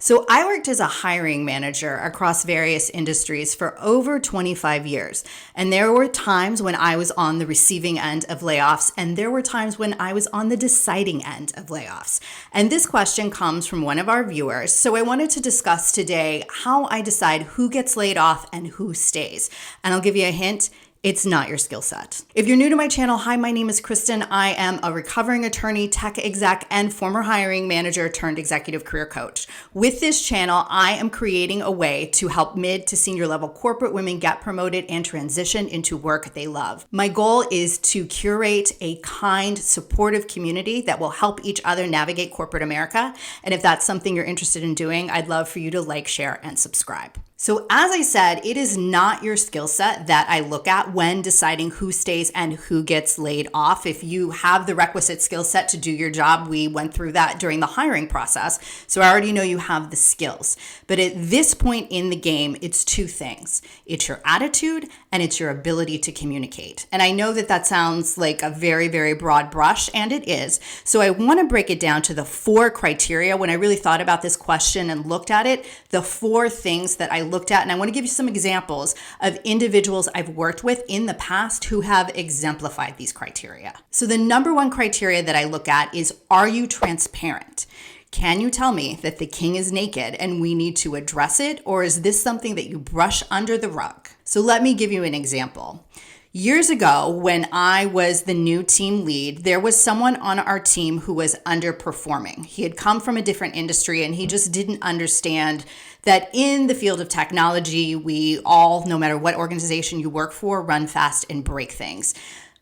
So I worked as a hiring manager across various industries for over 25 years. And there were times when I was on the receiving end of layoffs, and there were times when I was on the deciding end of layoffs. And this question comes from one of our viewers. So I wanted to discuss today how I decide who gets laid off and who stays. And I'll give you a hint. It's not your skill set. If you're new to my channel, hi, my name is Kristen. I am a recovering attorney, tech exec, and former hiring manager turned executive career coach. With this channel, I am creating a way to help mid to senior level corporate women get promoted and transition into work they love. My goal is to curate a kind, supportive community that will help each other navigate corporate America. And if that's something you're interested in doing, I'd love for you to like, share, and subscribe. So as I said, it is not your skill set that I look at when deciding who stays and who gets laid off. If you have the requisite skill set to do your job, we went through that during the hiring process. So I already know you have the skills. But at this point in the game, it's two things. It's your attitude and it's your ability to communicate. And I know that that sounds like a very, very broad brush, and it is. So I want to break it down to the 4 criteria. When I really thought about this question and looked at it, the 4 things that I looked at, and I want to give you some examples of individuals I've worked with in the past who have exemplified these criteria. So the number 1 criteria that I look at is, are you transparent? Can you tell me that the king is naked and we need to address it, or is this something that you brush under the rug? So let me give you an example. Years ago, when I was the new team lead, there was someone on our team who was underperforming. He had come from a different industry and he just didn't understand that in the field of technology, we all, no matter what organization you work for, run fast and break things.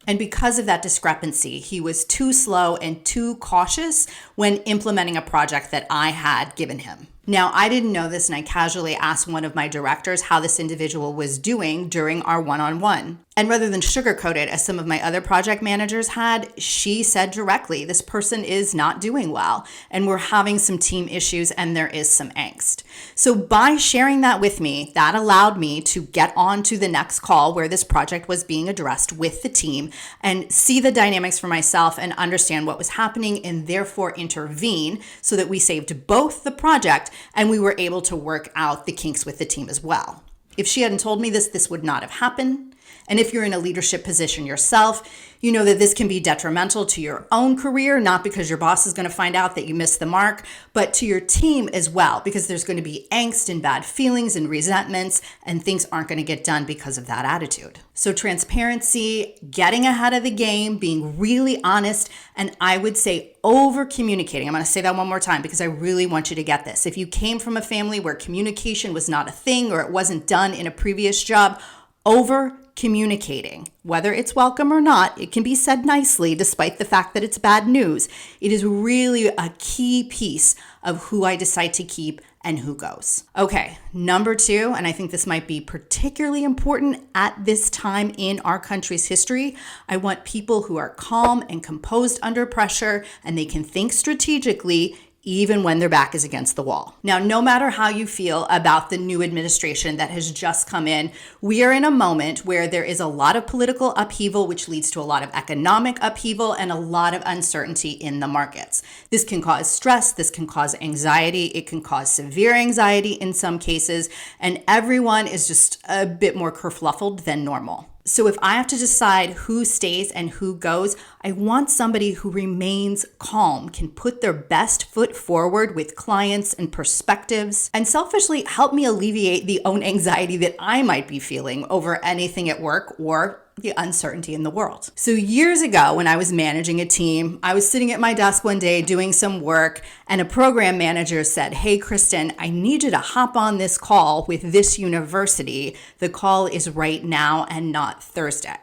And because of that discrepancy, he was too slow and too cautious when implementing a project that I had given him. Now, I didn't know this, and I casually asked one of my directors how this individual was doing during our one-on-one. And rather than sugarcoat it, as some of my other project managers had, she said directly, this person is not doing well, and we're having some team issues, and there is some angst. So by sharing that with me, that allowed me to get on to the next call where this project was being addressed with the team and see the dynamics for myself and understand what was happening and therefore intervene so that we saved both the project and we were able to work out the kinks with the team as well. If she hadn't told me this would not have happened. And if you're in a leadership position yourself, you know that this can be detrimental to your own career, not because your boss is going to find out that you missed the mark, but to your team as well, because there's going to be angst and bad feelings and resentments, and things aren't going to get done because of that attitude. So transparency, getting ahead of the game, being really honest, and I would say over communicating. I'm going to say that one more time because I really want you to get this. If you came from a family where communication was not a thing or it wasn't done in a previous job, over communicating, whether it's welcome or not, it can be said nicely despite the fact that it's bad news. It is really a key piece of who I decide to keep and who goes. Okay, number 2, and I think this might be particularly important at this time in our country's history, I want people who are calm and composed under pressure and they can think strategically even when their back is against the wall. Now, no matter how you feel about the new administration that has just come in, we are in a moment where there is a lot of political upheaval, which leads to a lot of economic upheaval and a lot of uncertainty in the markets. This can cause stress, this can cause anxiety, it can cause severe anxiety in some cases, and everyone is just a bit more kerfluffled than normal. So if I have to decide who stays and who goes, I want somebody who remains calm, can put their best foot forward with clients and perspectives, and selfishly help me alleviate the own anxiety that I might be feeling over anything at work or the uncertainty in the world. So years ago, when I was managing a team, I was sitting at my desk one day doing some work, and a program manager said, "Hey, Kristen, I need you to hop on this call with this university. The call is right now and not Thursday."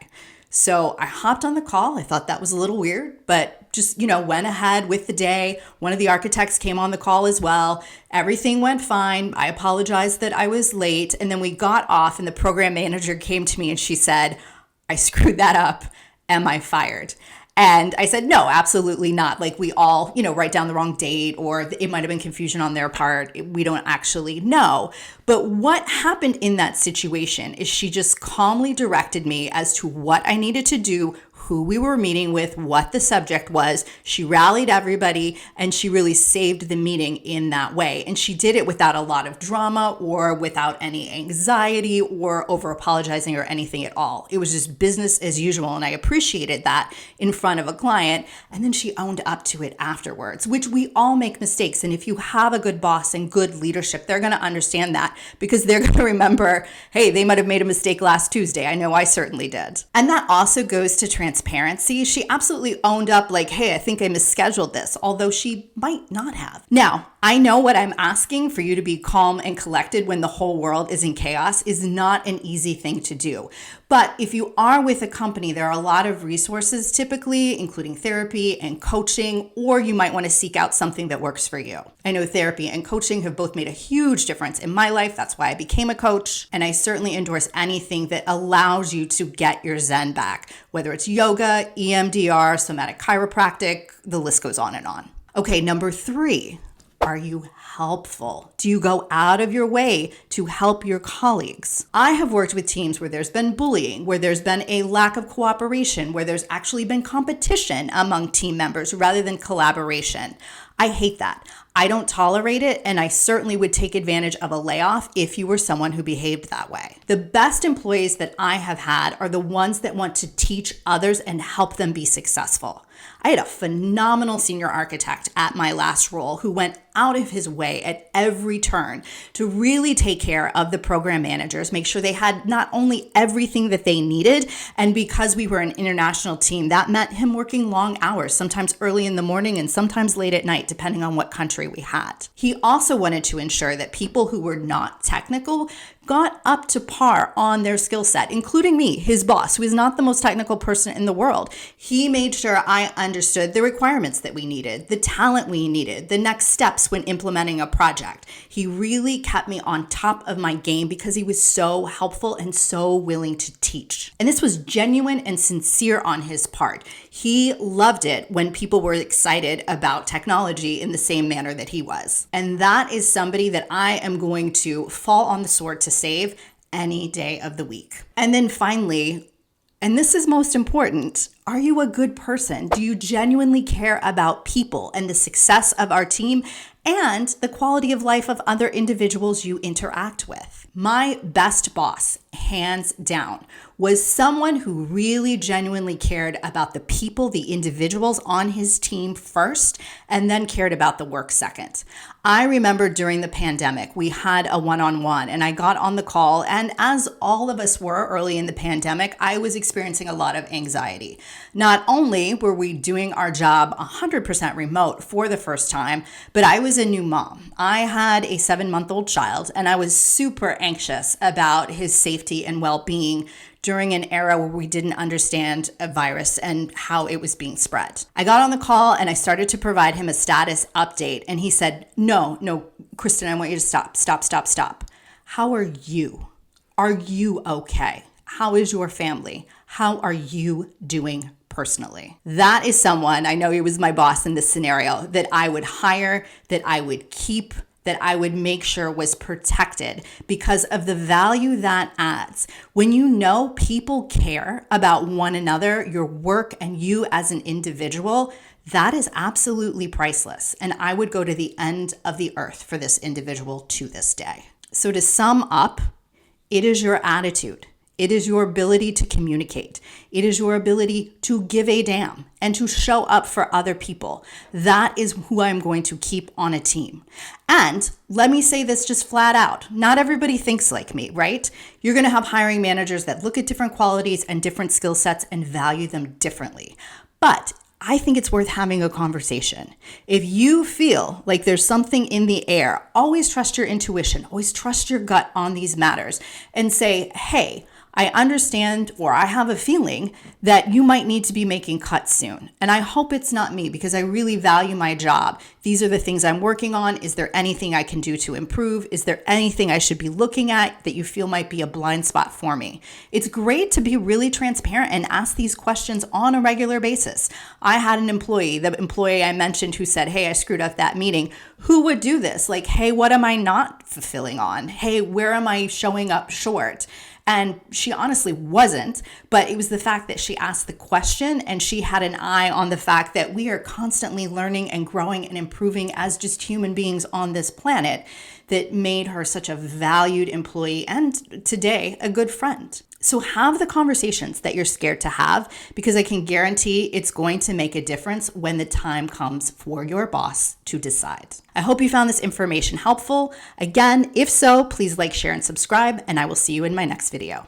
So I hopped on the call. I thought that was a little weird, but just, went ahead with the day. One of the architects came on the call as well. Everything went fine. I apologized that I was late. And then we got off and the program manager came to me and she said, "I screwed that up. Am I fired?" And I said, no, absolutely not. Like we all, write down the wrong date, or it might have been confusion on their part. We don't actually know. But what happened in that situation is she just calmly directed me as to what I needed to do, who we were meeting with, what the subject was. She rallied everybody and she really saved the meeting in that way. And she did it without a lot of drama or without any anxiety or over apologizing or anything at all. It was just business as usual. And I appreciated that in front of a client. And then she owned up to it afterwards, which we all make mistakes. And if you have a good boss and good leadership, they're going to understand that because they're going to remember, hey, they might have made a mistake last Tuesday. I know I certainly did. And that also goes to transparency. She absolutely owned up like, hey, I think I misscheduled this, although she might not have. Now, I know what I'm asking for you to be calm and collected when the whole world is in chaos is not an easy thing to do. But if you are with a company, there are a lot of resources typically, including therapy and coaching, or you might want to seek out something that works for you. I know therapy and coaching have both made a huge difference in my life. That's why I became a coach. And I certainly endorse anything that allows you to get your Zen back, whether it's yoga, EMDR, somatic chiropractic, the list goes on and on. Okay, number 3. Are you helpful? Do you go out of your way to help your colleagues? I have worked with teams where there's been bullying, where there's been a lack of cooperation, where there's actually been competition among team members rather than collaboration. I hate that. I don't tolerate it, and I certainly would take advantage of a layoff if you were someone who behaved that way. The best employees that I have had are the ones that want to teach others and help them be successful. I had a phenomenal senior architect at my last role who went out of his way at every turn to really take care of the program managers, make sure they had not only everything that they needed, and because we were an international team, that meant him working long hours, sometimes early in the morning and sometimes late at night, depending on what country we had. He also wanted to ensure that people who were not technical got up to par on their skill set, including me, his boss, who is not the most technical person in the world. He made sure I understood the requirements that we needed, the talent we needed, the next steps when implementing a project. He really kept me on top of my game because he was so helpful and so willing to teach. And this was genuine and sincere on his part. He loved it when people were excited about technology in the same manner that he was. And that is somebody that I am going to fall on the sword to save any day of the week. And then finally, and this is most important, are you a good person? Do you genuinely care about people and the success of our team and the quality of life of other individuals you interact with? My best boss, hands down, was someone who really genuinely cared about the people, the individuals on his team first, and then cared about the work second. I remember during the pandemic, we had a one-on-one and I got on the call, and as all of us were early in the pandemic, I was experiencing a lot of anxiety. Not only were we doing our job 100% remote for the first time, but I was a new mom. I had a 7-month-old child and I was super anxious about his safety and well-being during an era where we didn't understand a virus and how it was being spread. I got on the call and I started to provide him a status update, and he said, no, Kristen, I want you to stop. How are you? Are you okay? How is your family? How are you doing personally? That is someone, I know he was my boss in this scenario, that I would hire, that I would keep, that I would make sure was protected because of the value that adds. When you know people care about one another, your work, and you as an individual, that is absolutely priceless. And I would go to the end of the earth for this individual to this day. So to sum up, it is your attitude. It is your ability to communicate. It is your ability to give a damn and to show up for other people. That is who I'm going to keep on a team. And let me say this just flat out. Not everybody thinks like me, right? You're going to have hiring managers that look at different qualities and different skill sets and value them differently. But I think it's worth having a conversation. If you feel like there's something in the air, always trust your intuition, always trust your gut on these matters and say, hey, I understand, or I have a feeling that you might need to be making cuts soon. And I hope it's not me because I really value my job. These are the things I'm working on. Is there anything I can do to improve? Is there anything I should be looking at that you feel might be a blind spot for me? It's great to be really transparent and ask these questions on a regular basis. I had an employee, the employee I mentioned, who said, hey, I screwed up that meeting. Who would do this? Like, hey, what am I not fulfilling on? Hey, where am I showing up short? And she honestly wasn't, but it was the fact that she asked the question and she had an eye on the fact that we are constantly learning and growing and improving as just human beings on this planet that made her such a valued employee and today a good friend. So have the conversations that you're scared to have, because I can guarantee it's going to make a difference when the time comes for your boss to decide. I hope you found this information helpful. Again, if so, please like, share, and subscribe, and I will see you in my next video.